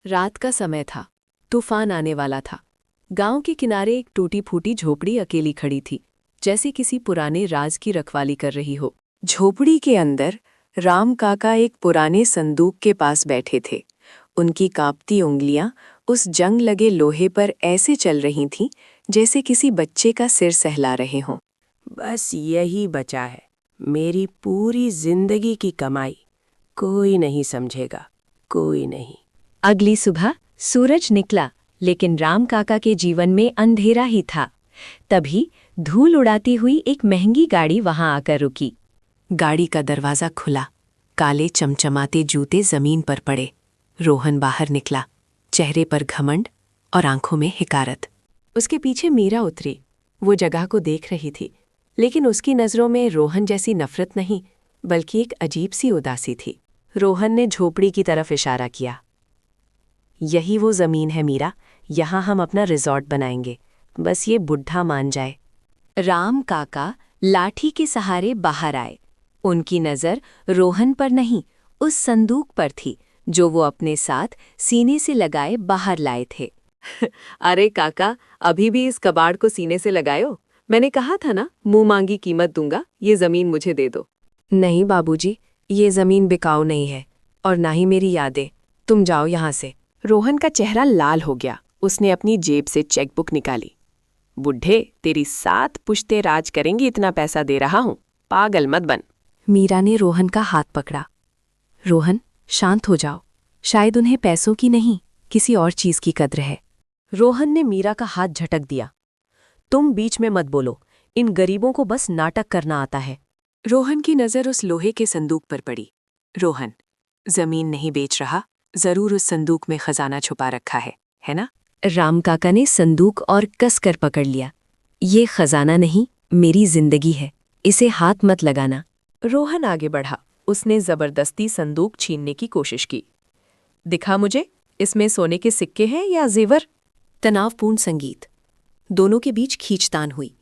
रात का समय था। तूफान आने वाला था। गांव के किनारे एक टूटी-फूटी झोपड़ी अकेली खड़ी थी, जैसे किसी पुराने राज की रखवाली कर रही हो। झोपड़ी के अंदर राम काका एक पुराने संदूक के पास बैठे थे। उनकी कांपती उंगलियां उस जंग लगे लोहे पर ऐसे चल रही थीं, जैसे किसी बच्चे का सिर सहला रहे हों। बस यही बचा है, मेरी पूरी जिंदगी की कमाई। कोई नहीं समझेगा, कोई नहीं। अगली सुबह सूरज निकला, लेकिन राम काका के जीवन में अंधेरा ही था। तभी धूल उड़ाती हुई एक महंगी गाड़ी वहां आकर रुकी। गाड़ी का दरवाजा खुला, काले चमचमाते जूते जमीन पर पड़े। रोहन बाहर निकला, चेहरे पर घमंड और आंखों में हिकारत। उसके पीछे मीरा उतरी। वो जगह को देख रही थी, लेकिन उसकी नज़रों में रोहन जैसी नफरत नहीं, बल्कि एक अजीब सी उदासी थी। रोहन ने झोपड़ी की तरफ इशारा किया। यही वो ज़मीन है मीरा, यहाँ हम अपना रिजॉर्ट बनाएंगे, बस ये बुढ़ा मान जाए। राम काका लाठी के सहारे बाहर आए। उनकी नज़र रोहन पर नहीं, उस संदूक पर थी जो वो अपने साथ सीने से लगाए बाहर लाए थे। अरे काका, अभी भी इस कबाड़ को सीने से लगायो। मैंने कहा था ना, मुंह मांगी कीमत दूंगा, ये ज़मीन मुझे दे दो। नहीं बाबूजी, ये ज़मीन बिकाऊ नहीं है, और ना ही मेरी यादें। तुम जाओ यहाँ से। रोहन का चेहरा लाल हो गया। उसने अपनी जेब से चेकबुक निकाली। बुढ़े, तेरी 7 पुश्तें राज करेंगी, इतना पैसा दे रहा हूँ, पागल मत बन। मीरा ने रोहन का हाथ पकड़ा। रोहन, शांत हो जाओ। शायद उन्हें पैसों की नहीं, किसी और चीज की कद्र है। रोहन ने मीरा का हाथ झटक दिया। तुम बीच में मत बोलो, इन गरीबों को बस नाटक करना आता है। रोहन की नज़र उस लोहे के संदूक पर पड़ी। रोहन, जमीन नहीं बेच रहा, जरूर उस संदूक में खजाना छुपा रखा है ना? राम काका ने संदूक और कसकर पकड़ लिया। ये खजाना नहीं, मेरी जिंदगी है, इसे हाथ मत लगाना। रोहन आगे बढ़ा। उसने जबरदस्ती संदूक छीनने की कोशिश की। दिखा मुझे, इसमें सोने के सिक्के हैं या जेवर? तनावपूर्ण संगीत। दोनों के बीच खींचतान हुई।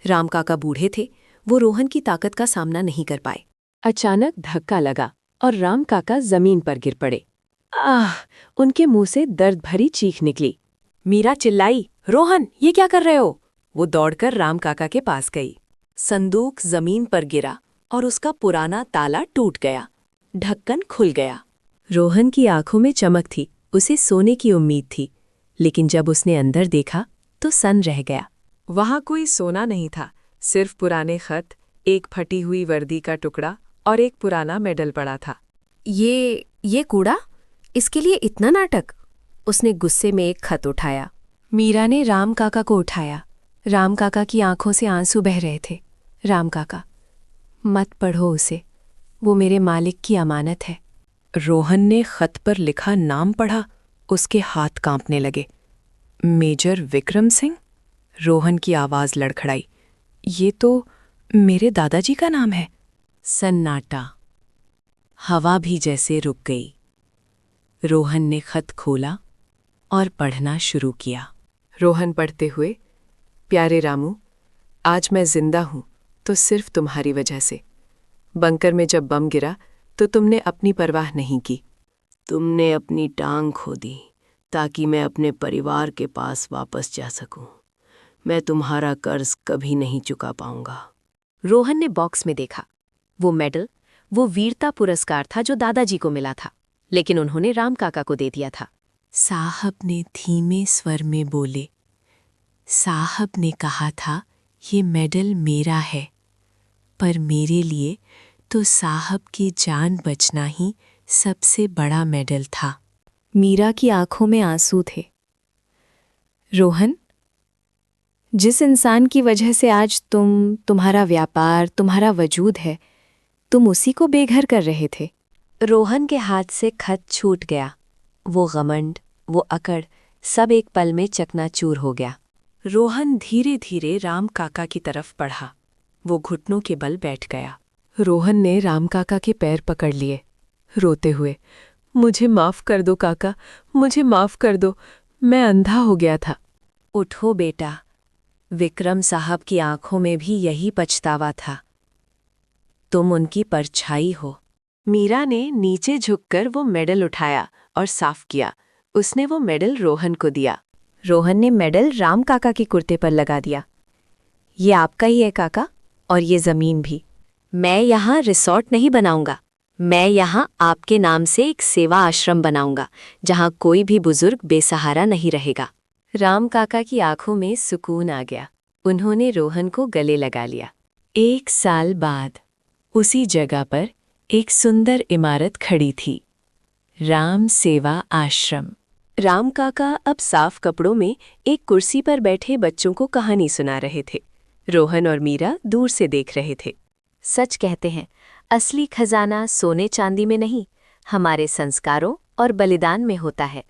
राम काका बूढ़े थे, वो रोहन की ताकत का सामना नहीं कर पाए। अचानक धक्का लगा और राम काका जमीन पर गिर पड़े। आह! उनके मुंह से दर्द भरी चीख निकली। मीरा चिल्लाई, रोहन, ये क्या कर रहे हो? वो दौड़कर राम काका के पास गई। संदूक जमीन पर गिरा और उसका पुराना ताला टूट गया। ढक्कन खुल गया। रोहन की आंखों में चमक थी, उसे सोने की उम्मीद थी, लेकिन जब उसने अंदर देखा तो सन रह गया। वहां कोई सोना नहीं था, सिर्फ पुराने खत, एक फटी हुई वर्दी का टुकड़ा और एक पुराना मेडल पड़ा था। ये कूड़ा? इसके लिए इतना नाटक? उसने गुस्से में एक खत उठाया। मीरा ने राम काका को उठाया। राम काका की आंखों से आंसू बह रहे थे। राम काका, मत पढ़ो उसे, वो मेरे मालिक की अमानत है। रोहन ने खत पर लिखा नाम पढ़ा। उसके हाथ कांपने लगे। मेजर विक्रम सिंह? रोहन की आवाज लड़खड़ाई। ये तो मेरे दादाजी का नाम है। सन्नाटा। हवा भी जैसे रुक गई। रोहन ने खत खोला और पढ़ना शुरू किया। रोहन पढ़ते हुए, प्यारे रामू, आज मैं जिंदा हूं तो सिर्फ तुम्हारी वजह से। बंकर में जब बम गिरा तो तुमने अपनी परवाह नहीं की। तुमने अपनी टांग खो दी ताकि मैं अपने परिवार के पास वापस जा सकूं। मैं तुम्हारा कर्ज कभी नहीं चुका पाऊंगा। रोहन ने बॉक्स में देखा। वो मेडल, वो वीरता पुरस्कार था जो दादाजी को मिला था, लेकिन उन्होंने राम काका को दे दिया था। साहब ने धीमे स्वर में बोले, साहब ने कहा था ये मेडल मेरा है, पर मेरे लिए तो साहब की जान बचना ही सबसे बड़ा मेडल था। मीरा की आंखों में आंसू थे। रोहन, जिस इंसान की वजह से आज तुम्हारा व्यापार, तुम्हारा वजूद है, तुम उसी को बेघर कर रहे थे। रोहन के हाथ से खत छूट गया। वो घमंड, वो अकड़, सब एक पल में चकनाचूर हो गया। रोहन धीरे धीरे राम काका की तरफ बढ़ा। वो घुटनों के बल बैठ गया। रोहन ने राम काका के पैर पकड़ लिए, रोते हुए, मुझे माफ़ कर दो काका, मुझे माफ़ कर दो, मैं अंधा हो गया था। उठो बेटा। विक्रम साहब की आंखों में भी यही पछतावा था। तुम उनकी परछाई हो। मीरा ने नीचे झुककर वो मेडल उठाया और साफ किया। उसने वो मेडल रोहन को दिया। रोहन ने मेडल राम काका के कुर्ते पर लगा दिया। ये आपका ही है काका, और ये ज़मीन भी। मैं यहाँ रिसॉर्ट नहीं बनाऊंगा, मैं यहाँ आपके नाम से एक सेवा आश्रम बनाऊंगा जहाँ कोई भी बुजुर्ग बेसहारा नहीं रहेगा। राम काका की आंखों में सुकून आ गया। उन्होंने रोहन को गले लगा लिया। 1 साल बाद उसी जगह पर एक सुंदर इमारत खड़ी थी, राम सेवा आश्रम। राम काका अब साफ कपड़ों में एक कुर्सी पर बैठे बच्चों को कहानी सुना रहे थे। रोहन और मीरा दूर से देख रहे थे। सच कहते हैं, असली खजाना सोने चांदी में नहीं, हमारे संस्कारों और बलिदान में होता है।